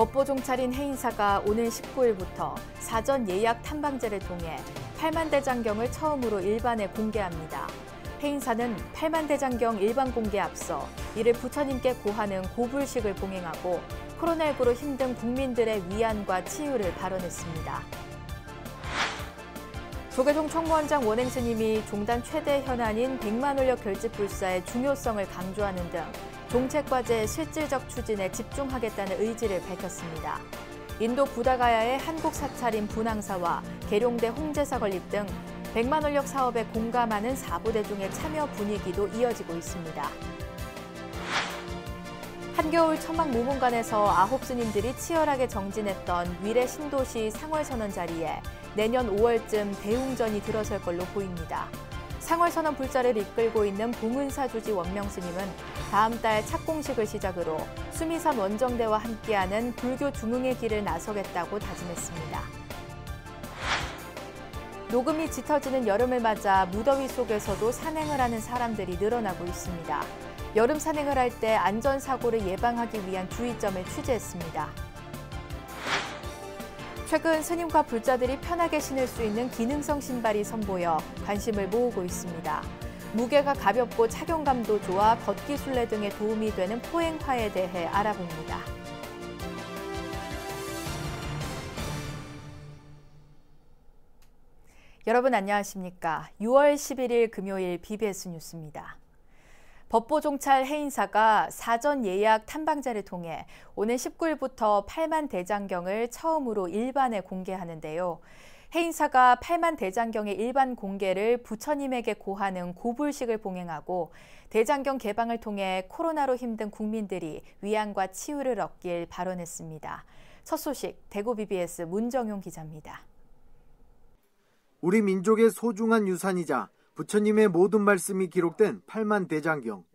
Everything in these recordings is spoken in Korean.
법보 종찰인 해인사가 오는 19일부터 사전 예약 탐방제를 통해 팔만대장경을 처음으로 일반에 공개합니다. 해인사는 팔만대장경 일반 공개에 앞서 이를 부처님께 고하는 고불식을 봉행하고 코로나19로 힘든 국민들의 위안과 치유를 발언했습니다. 조계종 총무원장 원행 스님이 종단 최대 현안인 100만 원력 결집 불사의 중요성을 강조하는 등 종책과제의 실질적 추진에 집중하겠다는 의지를 밝혔습니다. 인도 부다가야의 한국 사찰인 분황사와 계룡대 홍제사 건립 등 100만 원력 사업에 공감하는 사부대중의 참여 분위기도 이어지고 있습니다. 한겨울 천막 모문관에서 9스님들이 치열하게 정진했던 위례 신도시 상월선언 자리에 내년 5월쯤 대웅전이 들어설 걸로 보입니다. 상월선언 불자를 이끌고 있는 봉은사 주지 원명스님은 다음 달 착공식을 시작으로 수미산 원정대와 함께하는 불교 중흥의 길을 나서겠다고 다짐했습니다. 녹음이 짙어지는 여름을 맞아 무더위 속에서도 산행을 하는 사람들이 늘어나고 있습니다. 여름 산행을 할 때 안전사고를 예방하기 위한 주의점을 취재했습니다. 최근 스님과 불자들이 편하게 신을 수 있는 기능성 신발이 선보여 관심을 모으고 있습니다. 무게가 가볍고 착용감도 좋아 걷기 순례 등에 도움이 되는 포행화에 대해 알아봅니다. 여러분 안녕하십니까? 6월 11일 금요일 BBS 뉴스입니다. 법보 종찰 해인사가 사전 예약 탐방제를 통해 오는 19일부터 팔만대장경을 처음으로 일반에 공개하는데요. 해인사가 팔만대장경의 일반 공개를 부처님에게 고하는 고불식을 봉행하고 대장경 개방을 통해 코로나로 힘든 국민들이 위안과 치유를 얻길 발언했습니다. 첫 소식 대구 BBS 문정용 기자입니다. 우리 민족의 소중한 유산이자 부처님의 모든 말씀이 기록된 팔만대장경.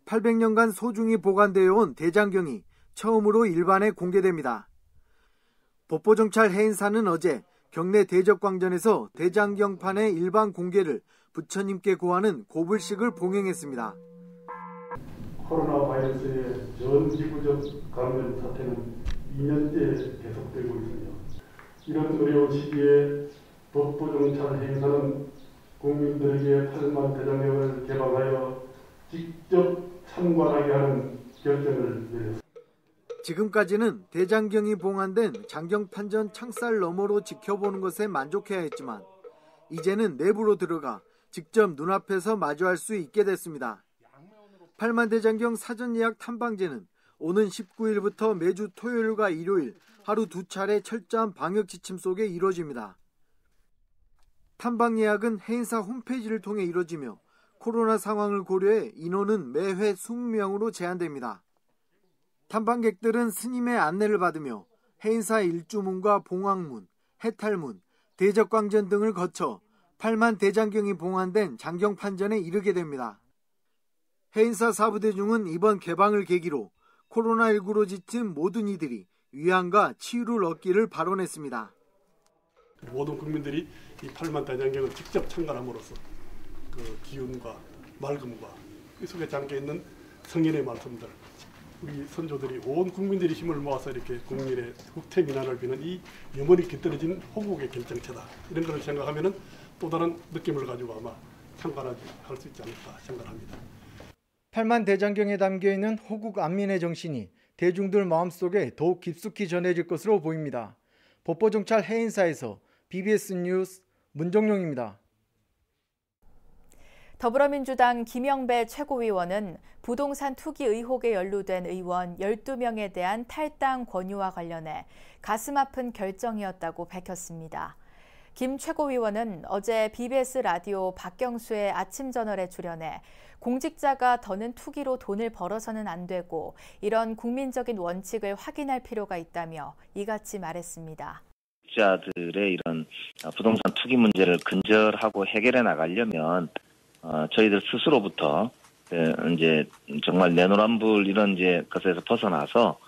800년간 소중히 보관되어 온 대장경이 처음으로 일반에 공개됩니다. 법보정찰 해인사는 어제 경내 대적광전에서 대장경판의 일반 공개를 부처님께 고하는 고불식을 봉행했습니다. 코로나 바이러스의 전 지구적 감염 사태는 2년째 계속되고 있으며 이런 어려운 시기에 법보정찰 해인사는 국민들에게 팔만대장경을 개방하여 직접 참관하게 하는 결정을 내렸습니다. 지금까지는 대장경이 봉안된 장경판전 창살 너머로 지켜보는 것에 만족해야 했지만 이제는 내부로 들어가 직접 눈앞에서 마주할 수 있게 됐습니다. 팔만대장경 사전 예약 탐방제는 오는 19일부터 매주 토요일과 일요일 하루 2차례 철저한 방역 지침 속에 이루어집니다. 탐방 예약은 해인사 홈페이지를 통해 이루어지며 코로나 상황을 고려해 인원은 매회 20명으로 제한됩니다. 탐방객들은 스님의 안내를 받으며 해인사 일주문과 봉황문, 해탈문, 대적광전 등을 거쳐 팔만대장경이 봉안된 장경판전에 이르게 됩니다. 해인사 사부대중은 이번 개방을 계기로 코로나19로 지친 모든 이들이 위안과 치유를 얻기를 발언했습니다. 모든 국민들이 이 팔만대장경을 직접 참관함으로써 그 기운과 맑음과 그 속에 잠겨있는 성인의 말씀들, 우리 선조들이 온 국민들이 힘을 모아서 이렇게 국민의 국태민안을 비는 이 영원히 깃들어진 호국의 결정체다. 이런 것을 생각하면은 또 다른 느낌을 가지고 아마 참관할 수 있지 않을까 생각합니다. 팔만대장경에 담겨있는 호국 안민의 정신이 대중들 마음속에 더욱 깊숙이 전해질 것으로 보입니다. 법보정찰 해인사에서 BBS 뉴스 문정용입니다. 더불어민주당 김영배 최고위원은 부동산 투기 의혹에 연루된 의원 12명에 대한 탈당 권유와 관련해 가슴 아픈 결정이었다고 밝혔습니다. 김 최고위원은 어제 BBS 라디오 박경수의 아침 저널에 출연해 공직자가 더는 투기로 돈을 벌어서는 안 되고 이런 국민적인 원칙을 확인할 필요가 있다며 이같이 말했습니다. 공직자들의 이런 부동산 투기 문제를 근절하고 해결해 나가려면 저희들 스스로부터 이제 정말 내노란불 이런 이제 것에서 벗어나서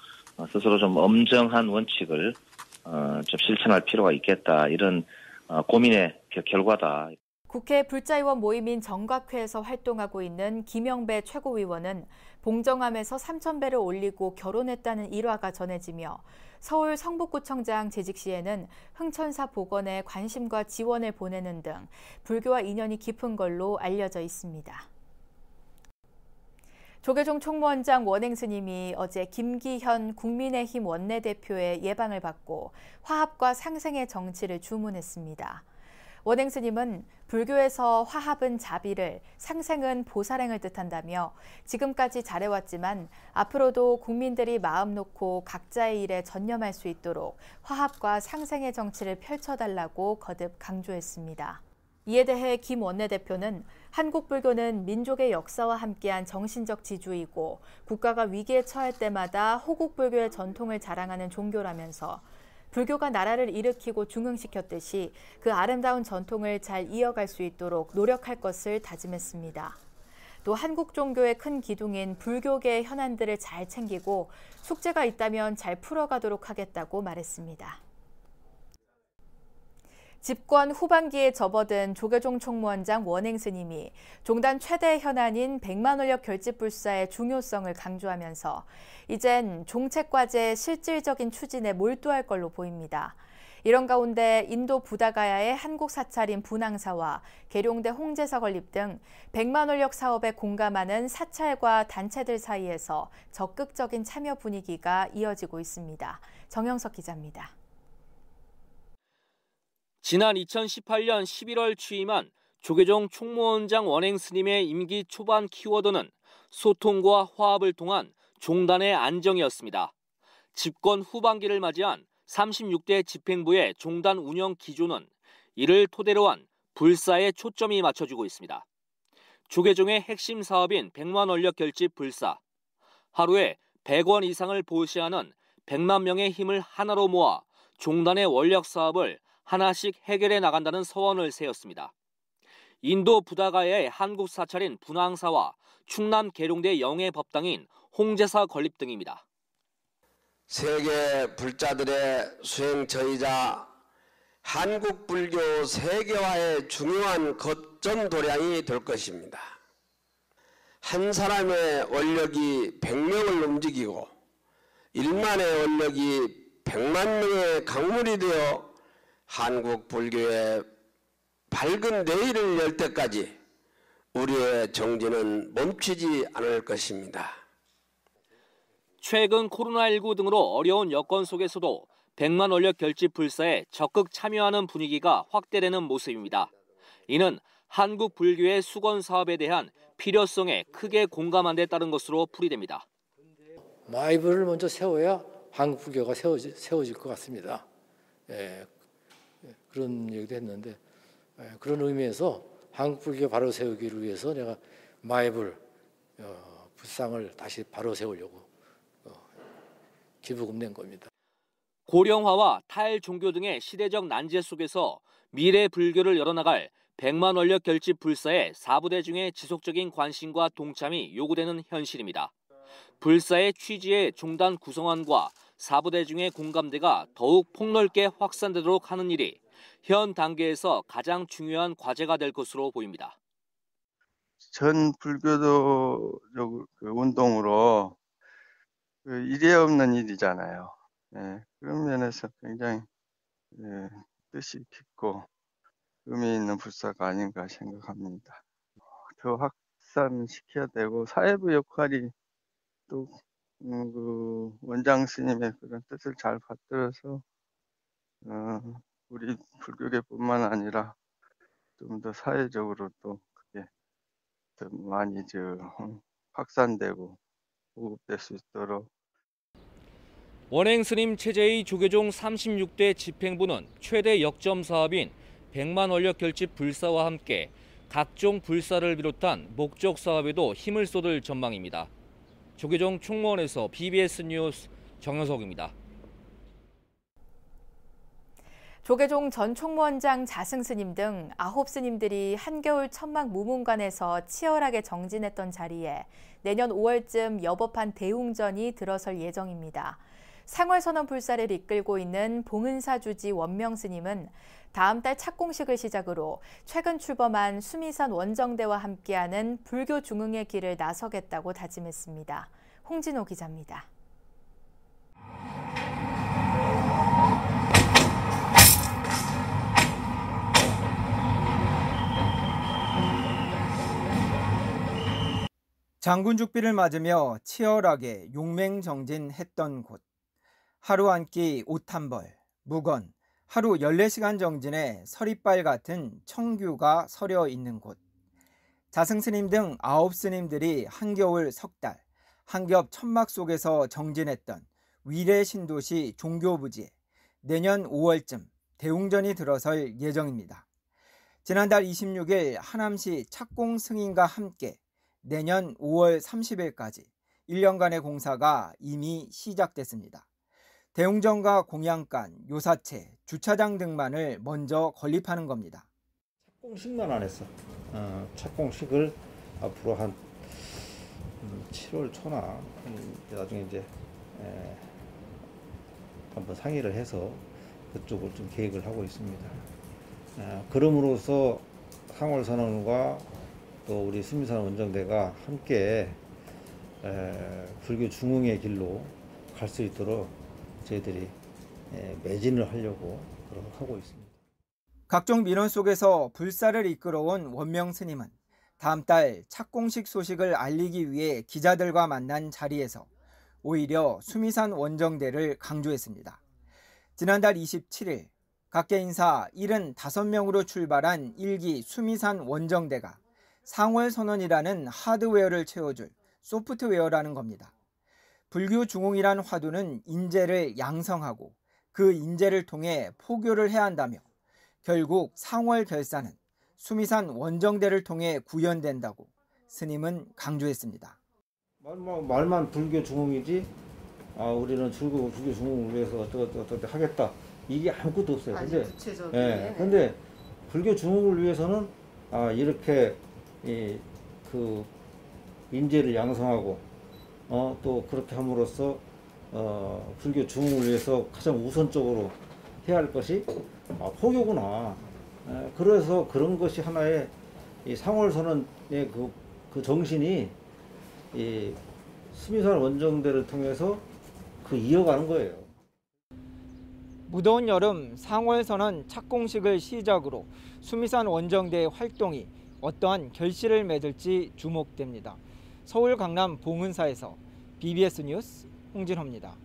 스스로 좀 엄정한 원칙을 좀 실천할 필요가 있겠다 이런 고민의 결과다. 국회 불자의원 모임인 정각회에서 활동하고 있는 김영배 최고위원은 봉정암에서 3,000배를 올리고 결혼했다는 일화가 전해지며 서울 성북구청장 재직 시에는 흥천사 복원에 관심과 지원을 보내는 등 불교와 인연이 깊은 걸로 알려져 있습니다. 조계종 총무원장 원행 스님이 어제 김기현 국민의힘 원내대표의 예방을 받고 화합과 상생의 정치를 주문했습니다. 원행 스님은 불교에서 화합은 자비를, 상생은 보살행을 뜻한다며 지금까지 잘해왔지만 앞으로도 국민들이 마음 놓고 각자의 일에 전념할 수 있도록 화합과 상생의 정치를 펼쳐달라고 거듭 강조했습니다. 이에 대해 김 원내대표는 한국 불교는 민족의 역사와 함께한 정신적 지주이고 국가가 위기에 처할 때마다 호국 불교의 전통을 자랑하는 종교라면서 불교가 나라를 일으키고 중흥시켰듯이 그 아름다운 전통을 잘 이어갈 수 있도록 노력할 것을 다짐했습니다. 또 한국 종교의 큰 기둥인 불교계의 현안들을 잘 챙기고 숙제가 있다면 잘 풀어가도록 하겠다고 말했습니다. 집권 후반기에 접어든 조계종 총무원장 원행 스님이 종단 최대 현안인 100만 원력 결집불사의 중요성을 강조하면서 이젠 종책과제의 실질적인 추진에 몰두할 걸로 보입니다. 이런 가운데 인도 부다가야의 한국 사찰인 분황사와 계룡대 홍제사 건립 등 100만 원력 사업에 공감하는 사찰과 단체들 사이에서 적극적인 참여 분위기가 이어지고 있습니다. 정영석 기자입니다. 지난 2018년 11월 취임한 조계종 총무원장 원행 스님의 임기 초반 키워드는 소통과 화합을 통한 종단의 안정이었습니다. 집권 후반기를 맞이한 36대 집행부의 종단 운영 기조는 이를 토대로 한 불사에 초점이 맞춰지고 있습니다. 조계종의 핵심 사업인 100만 원력 결집 불사. 하루에 100원 이상을 보시하는 100만 명의 힘을 하나로 모아 종단의 원력 사업을 하나씩 해결해 나간다는 서원을 세웠습니다. 인도 부다가야의 한국 사찰인 분황사와 충남 계룡대 영해 법당인 홍제사 건립 등입니다. 세계 불자들의 수행처이자 한국 불교 세계화의 중요한 거점 도량이 될 것입니다. 한 사람의 원력이 100명을 움직이고 1만의 원력이 100만 명의 강물이 되어 한국 불교의 밝은 내일을 열 때까지 우리의 정진은 멈추지 않을 것입니다. 최근 코로나19 등으로 어려운 여건 속에서도 100만 원력 결집 불사에 적극 참여하는 분위기가 확대되는 모습입니다. 이는 한국 불교의 수건 사업에 대한 필요성에 크게 공감한 데 따른 것으로 풀이됩니다. 마이블을 먼저 세워야 한국 불교가 세워질 것 같습니다. 그런 얘기도 했는데 그런 의미에서 한국 불교 바로 세우기를 위해서 내가 마이블 불상을 다시 바로 세우려고 기부금 낸 겁니다. 고령화와 탈종교 등의 시대적 난제 속에서 미래 불교를 열어나갈 100만 원력 결집 불사의 사부대 중의 지속적인 관심과 동참이 요구되는 현실입니다. 불사의 취지의 종단 구성원과 사부대 중의 공감대가 더욱 폭넓게 확산되도록 하는 일이 현 단계에서 가장 중요한 과제가 될 것으로 보입니다. 전 불교도적 운동으로 이례 없는 일이잖아요. 그런 면에서 굉장히 뜻이 깊고 의미 있는 불사가 아닌가 생각합니다. 더 확산시켜야 되고 사회부 역할이 또 그 원장 스님의 그런 뜻을 잘 받들어서 우리 불교계뿐만 아니라 좀 더 사회적으로 또 그게 더 많이 확산되고 보급될 수 있도록. 원행 스님 체제의 조계종 36대 집행부는 최대 역점 사업인 100만 원력 결집 불사와 함께 각종 불사를 비롯한 목적 사업에도 힘을 쏟을 전망입니다. 조계종 총무원에서 BBS 뉴스 정영석입니다. 조계종 전 총무원장 자승 스님 등 9스님들이 한겨울 천막 무문관에서 치열하게 정진했던 자리에 내년 5월쯤 여법한 대웅전이 들어설 예정입니다. 상월선언 불사를 이끌고 있는 봉은사 주지 원명 스님은 다음 달 착공식을 시작으로 최근 출범한 수미산 원정대와 함께하는 불교 중흥의 길을 나서겠다고 다짐했습니다. 홍진호 기자입니다. 장군죽비를 맞으며 치열하게 용맹정진했던 곳. 하루 한 끼 옷 한 벌, 무건, 하루 14시간 정진에 서리빨 같은 청규가 서려 있는 곳. 자승스님 등 9스님들이 한겨울 석달, 한겹 천막 속에서 정진했던 위례 신도시 종교부지에 내년 5월쯤 대웅전이 들어설 예정입니다. 지난달 26일 하남시 착공 승인과 함께 내년 5월 30일까지 1년간의 공사가 이미 시작됐습니다. 대웅전과 공양간, 요사체, 주차장 등만을 먼저 건립하는 겁니다. 착공식만 안 했어. 착공식을 앞으로 한 7월 초나 나중에 이제 한번 상의를 해서 그쪽을 좀 계획을 하고 있습니다. 그럼으로써 상월선언과 또 우리 수미산 원정대가 함께 불교 중흥의 길로 갈 수 있도록 저희들이 매진을 하려고 하고 있습니다. 각종 민원 속에서 불사를 이끌어온 원명 스님은 다음 달 착공식 소식을 알리기 위해 기자들과 만난 자리에서 오히려 수미산 원정대를 강조했습니다. 지난달 27일 각계 인사 75명으로 출발한 1기 수미산 원정대가 상월선언이라는 하드웨어를 채워줄 소프트웨어라는 겁니다. 불교 중흥이란 화두는 인재를 양성하고 그 인재를 통해 포교를 해야 한다며 결국 상월 결사는 수미산 원정대를 통해 구현된다고 스님은 강조했습니다. 말만 불교 중흥이지 우리는 불교 중흥을 위해서 어떻게 하겠다. 이게 아무것도 없어요. 근데 구체적인. 근데 불교 중흥을 위해서는 이렇게 그 인재를 양성하고 또 그렇게 함으로써 불교 중흥을 위해서 가장 우선적으로 해야 할 것이 포교구나. 그래서 그런 것이 하나의 이 상월선언의 그 정신이 이 수미산 원정대를 통해서 그 이어가는 거예요. 무더운 여름 상월선언 착공식을 시작으로 수미산 원정대의 활동이 어떠한 결실을 맺을지 주목됩니다. 서울 강남 봉은사에서 BBS 뉴스 홍진호입니다.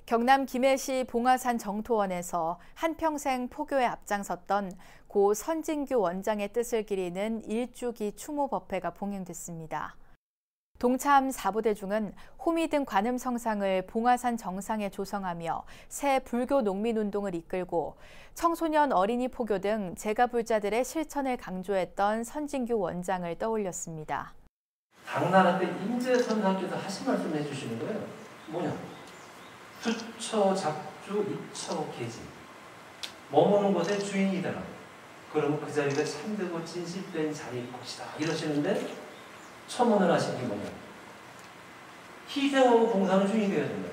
경남 김해시 봉화산 정토원에서 한평생 포교에 앞장섰던 고 선진규 원장의 뜻을 기리는 일주기 추모법회가 봉행됐습니다. 동참 4부대 중은 호미 등 관음 성상을 봉화산 정상에 조성하며 새 불교 농민운동을 이끌고 청소년 어린이 포교 등 제가불자들의 실천을 강조했던 선진규 원장을 떠올렸습니다. 당나라 때 임재선사께서 하신 말씀을 해주시는 거예요. 뭐냐? 수처 작주 이처 계지. 머무는 곳에 주인이 되라. 그러면 그 자리가 참되고 진실된 자리일 것이다. 이러시는데 첨언을 하신 게 뭐냐? 희생하고 봉사는 주인이 되어야 된다.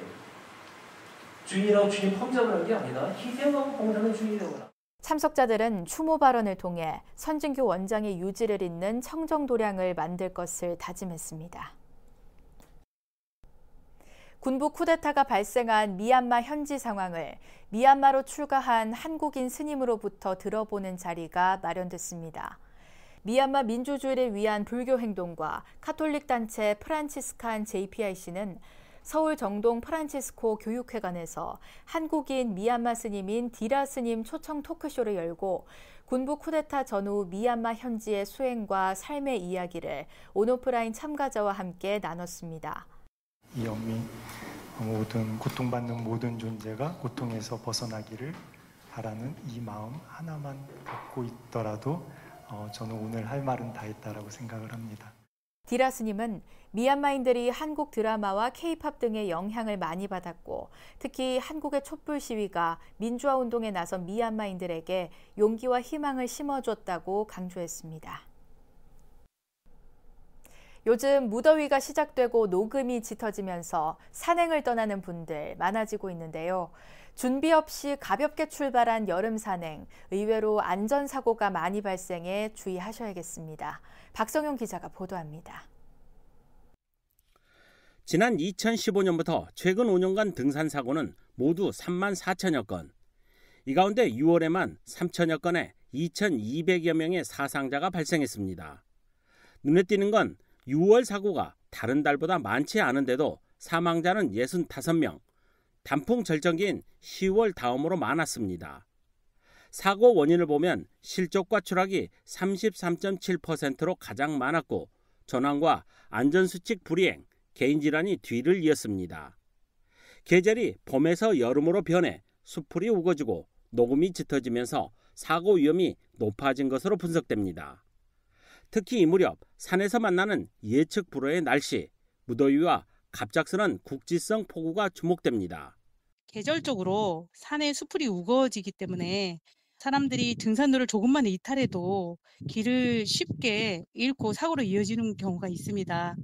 주인이라고 주인 펌잡을 한 게 아니라 희생하고 봉사는 주인이 되거나. 참석자들은 추모 발언을 통해 선진규 원장의 유지를 잇는 청정도량을 만들 것을 다짐했습니다. 군부 쿠데타가 발생한 미얀마 현지 상황을 미얀마로 출가한 한국인 스님으로부터 들어보는 자리가 마련됐습니다. 미얀마 민주주의를 위한 불교 행동과 카톨릭 단체 프란치스칸 JPIC는 서울 정동 프란치스코 교육회관에서 한국인 미얀마 스님인 디라 스님 초청 토크쇼를 열고 군부 쿠데타 전후 미얀마 현지의 수행과 삶의 이야기를 온오프라인 참가자와 함께 나눴습니다. 이 영미 모든 고통받는 모든 존재가 고통에서 벗어나기를 바라는 이 마음 하나만 갖고 있더라도 저는 오늘 할 말은 다 했다라고 생각을 합니다. 디라 스님은 미얀마인들이 한국 드라마와 K-팝 등의 영향을 많이 받았고 특히 한국의 촛불 시위가 민주화 운동에 나선 미얀마인들에게 용기와 희망을 심어줬다고 강조했습니다. 요즘 무더위가 시작되고 녹음이 짙어지면서 산행을 떠나는 분들 많아지고 있는데요. 준비 없이 가볍게 출발한 여름 산행, 의외로 안전사고가 많이 발생해 주의하셔야겠습니다. 박성용 기자가 보도합니다. 지난 2015년부터 최근 5년간 등산 사고는 모두 3만 4천여 건. 이 가운데 6월에만 3천여 건의 2,200여 명의 사상자가 발생했습니다. 눈에 띄는 건 6월 사고가 다른 달보다 많지 않은데도 사망자는 65명, 단풍 절정기인 10월 다음으로 많았습니다. 사고 원인을 보면 실족과 추락이 33.7%로 가장 많았고 전환과 안전수칙 불이행, 개인질환이 뒤를 이었습니다. 계절이 봄에서 여름으로 변해 수풀이 우거지고 녹음이 짙어지면서 사고 위험이 높아진 것으로 분석됩니다. 특히 이 무렵 산에서 만나는 예측 불허의 날씨, 무더위와 갑작스런 국지성 폭우가 주목됩니다. 계절적으로 산에 수풀이 우거지기 때문에 사람들이 등산로를 조금만 이탈해도 길을 쉽게 잃고 사고로 이어지는 경우가 있습니다.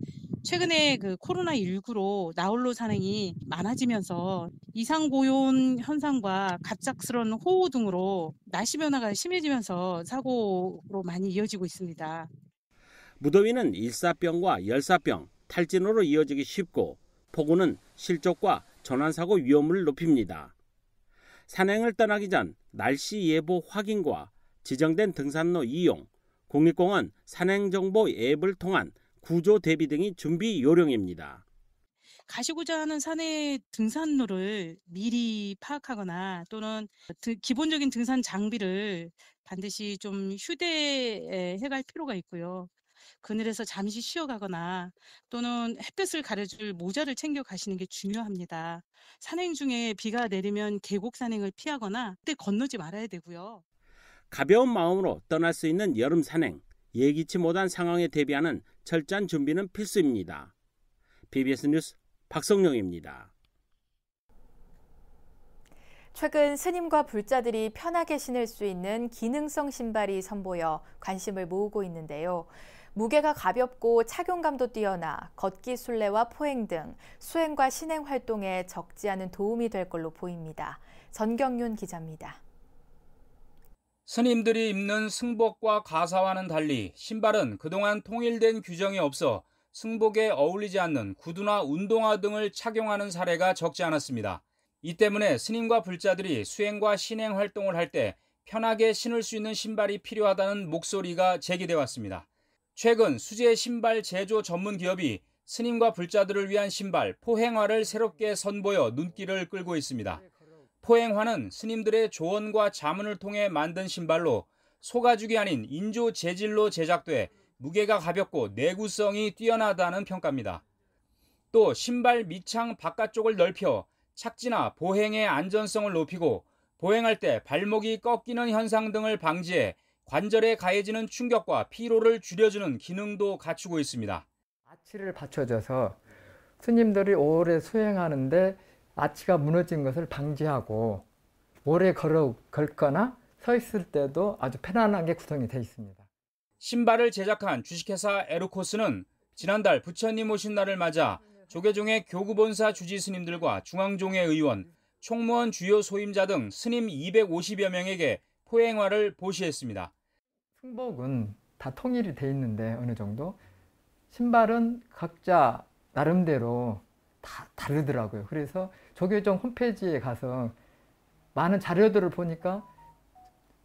최근에 코로나19로 나홀로 산행이 많아지면서 이상고온 현상과 갑작스러운 호우 등으로 날씨 변화가 심해지면서 사고로 많이 이어지고 있습니다. 무더위는 일사병과 열사병, 탈진으로 이어지기 쉽고 폭우는 실족과 전환사고 위험을 높입니다. 산행을 떠나기 전 날씨 예보 확인과 지정된 등산로 이용, 국립공원 산행정보 앱을 통한 구조 대비 등이 준비 요령입니다. 가시고자 하는 산의 등산로를 미리 파악하거나 또는 기본적인 등산 장비를 반드시 좀 휴대해 갈 필요가 있고요. 그늘에서 잠시 쉬어가거나 또는 햇볕을 가려줄 모자를 챙겨 가시는 게 중요합니다. 산행 중에 비가 내리면 계곡 산행을 피하거나 그때 건너지 말아야 되고요. 가벼운 마음으로 떠날 수 있는 여름 산행, 예기치 못한 상황에 대비하는 철저한 준비는 필수입니다. BBS 뉴스 박성용입니다. 최근 스님과 불자들이 편하게 신을 수 있는 기능성 신발이 선보여 관심을 모으고 있는데요. 무게가 가볍고 착용감도 뛰어나 걷기 순례와 포행 등 수행과 신행 활동에 적지 않은 도움이 될 걸로 보입니다. 전경윤 기자입니다. 스님들이 입는 승복과 가사와는 달리 신발은 그동안 통일된 규정이 없어 승복에 어울리지 않는 구두나 운동화 등을 착용하는 사례가 적지 않았습니다. 이 때문에 스님과 불자들이 수행과 신행 활동을 할 때 편하게 신을 수 있는 신발이 필요하다는 목소리가 제기돼 왔습니다. 최근 수제 신발 제조 전문 기업이 스님과 불자들을 위한 신발 포행화를 새롭게 선보여 눈길을 끌고 있습니다. 포행화는 스님들의 조언과 자문을 통해 만든 신발로 소가죽이 아닌 인조 재질로 제작돼 무게가 가볍고 내구성이 뛰어나다는 평가입니다. 또 신발 밑창 바깥쪽을 넓혀 착지나 보행의 안전성을 높이고 보행할 때 발목이 꺾이는 현상 등을 방지해 관절에 가해지는 충격과 피로를 줄여주는 기능도 갖추고 있습니다. 아치를 받쳐줘서 스님들이 오래 수행하는데 아치가 무너진 것을 방지하고 오래 걷거나 서 있을 때도 아주 편안하게 구성이 되어 있습니다. 신발을 제작한 주식회사 에르코스는 지난달 부처님 오신 날을 맞아 조계종의 교구본사 주지 스님들과 중앙종회 의원, 총무원 주요 소임자 등 스님 250여 명에게 포행화를 보시했습니다. 승복은 다 통일이 돼 있는데 어느 정도 신발은 각자 나름대로 다 다르더라고요. 그래서 조계종 홈페이지에 가서 많은 자료들을 보니까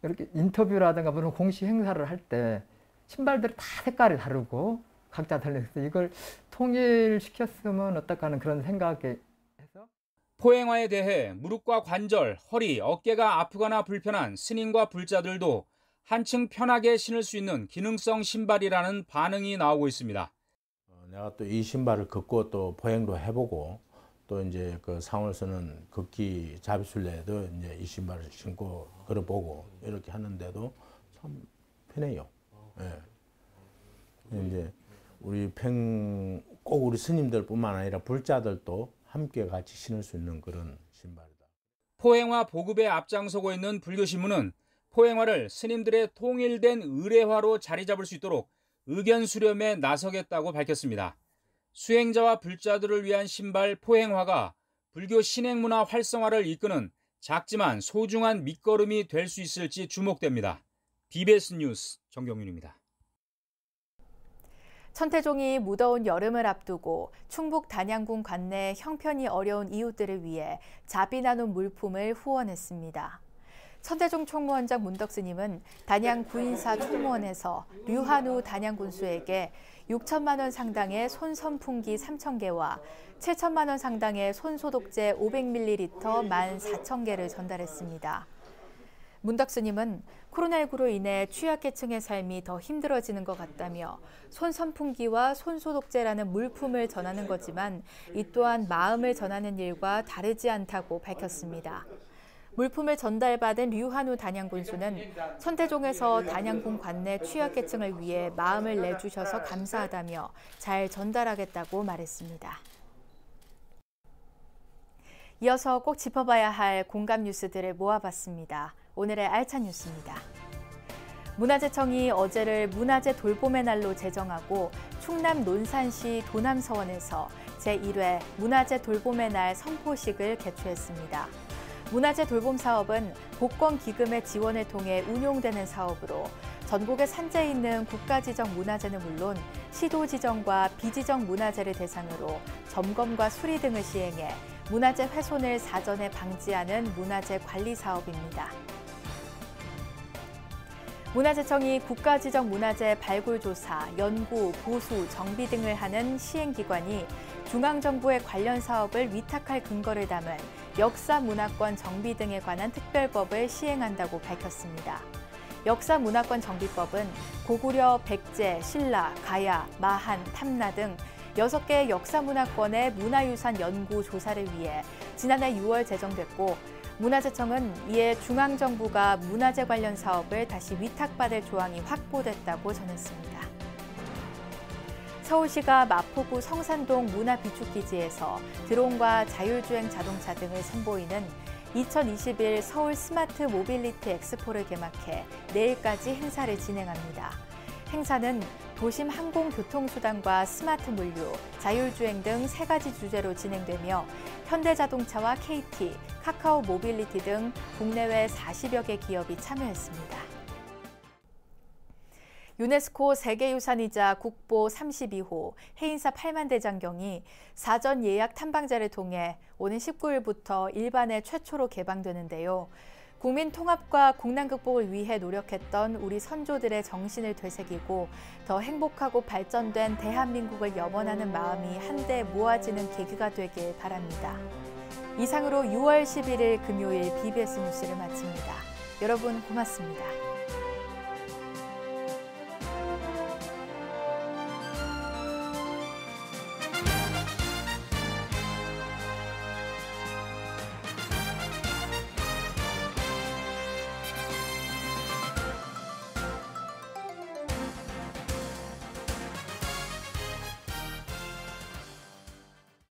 이렇게 인터뷰라든가 무슨 공식 행사를 할 때 신발들이 다 색깔이 다르고 각자 달라서 이걸 통일시켰으면 어떨까 하는 그런 생각에 해서 포행화에 대해 무릎과 관절, 허리, 어깨가 아프거나 불편한 스님과 불자들도 한층 편하게 신을 수 있는 기능성 신발이라는 반응이 나오고 있습니다. 내가 또 이 신발을 걷고 또 포행도 해보고 또 이제 그 상월서는 걷기 자비술래도 이제 이 신발을 신고 걸어보고 이렇게 하는데도 참 편해요. 예. 이제 꼭 우리 스님들뿐만 아니라 불자들도 함께 같이 신을 수 있는 그런 신발이다. 포행화 보급에 앞장서고 있는 불교신문은 포행화를 스님들의 통일된 의례화로 자리 잡을 수 있도록 의견 수렴에 나서겠다고 밝혔습니다. 수행자와 불자들을 위한 신발 포행화가 불교 신행문화 활성화를 이끄는 작지만 소중한 밑거름이 될 수 있을지 주목됩니다. BBS 뉴스 정경윤입니다. 천태종이 무더운 여름을 앞두고 충북 단양군 관내 형편이 어려운 이웃들을 위해 자비 나눔 물품을 후원했습니다. 천태종 총무원장 문덕스님은 단양 구인사 총무원에서 류한우 단양군수에게 6천만 원 상당의 손선풍기 3,000개와 7천만 원 상당의 손소독제 500ml 14,000개를 전달했습니다. 문덕스님은 코로나19로 인해 취약계층의 삶이 더 힘들어지는 것 같다며 손선풍기와 손소독제라는 물품을 전하는 거지만 이 또한 마음을 전하는 일과 다르지 않다고 밝혔습니다. 물품을 전달받은 류한우 단양군수는 천태종에서 단양군 관내 취약계층을 위해 마음을 내주셔서 감사하다며 잘 전달하겠다고 말했습니다. 이어서 꼭 짚어봐야 할 공감 뉴스들을 모아봤습니다. 오늘의 알찬 뉴스입니다. 문화재청이 어제를 문화재 돌봄의 날로 제정하고 충남 논산시 도남서원에서 제1회 문화재 돌봄의 날 선포식을 개최했습니다. 문화재 돌봄 사업은 복권기금의 지원을 통해 운용되는 사업으로 전국에 산재해 있는 국가지정 문화재는 물론 시도지정과 비지정 문화재를 대상으로 점검과 수리 등을 시행해 문화재 훼손을 사전에 방지하는 문화재 관리 사업입니다. 문화재청이 국가지정 문화재 발굴조사, 연구, 보수, 정비 등을 하는 시행기관이 중앙정부의 관련 사업을 위탁할 근거를 담은 역사문화권 정비 등에 관한 특별법을 시행한다고 밝혔습니다. 역사문화권 정비법은 고구려, 백제, 신라, 가야, 마한, 탐나 등 6개의 역사문화권의 문화유산 연구 조사를 위해 지난해 6월 제정됐고 문화재청은 이에 중앙정부가 문화재 관련 사업을 다시 위탁받을 조항이 확보됐다고 전했습니다. 서울시가 마포구 성산동 문화비축기지에서 드론과 자율주행 자동차 등을 선보이는 2021 서울 스마트 모빌리티 엑스포를 개막해 내일까지 행사를 진행합니다. 행사는 도심 항공교통수단과 스마트 물류, 자율주행 등 3가지 주제로 진행되며 현대자동차와 KT, 카카오 모빌리티 등 국내외 40여 개 기업이 참여했습니다. 유네스코 세계유산이자 국보 32호 해인사 8만대장경이 사전 예약 탐방자를 통해 오는 19일부터 일반에 최초로 개방되는데요. 국민 통합과 국난 극복을 위해 노력했던 우리 선조들의 정신을 되새기고 더 행복하고 발전된 대한민국을 염원하는 마음이 한데 모아지는 계기가 되길 바랍니다. 이상으로 6월 11일 금요일 BBS 뉴스를 마칩니다. 여러분 고맙습니다.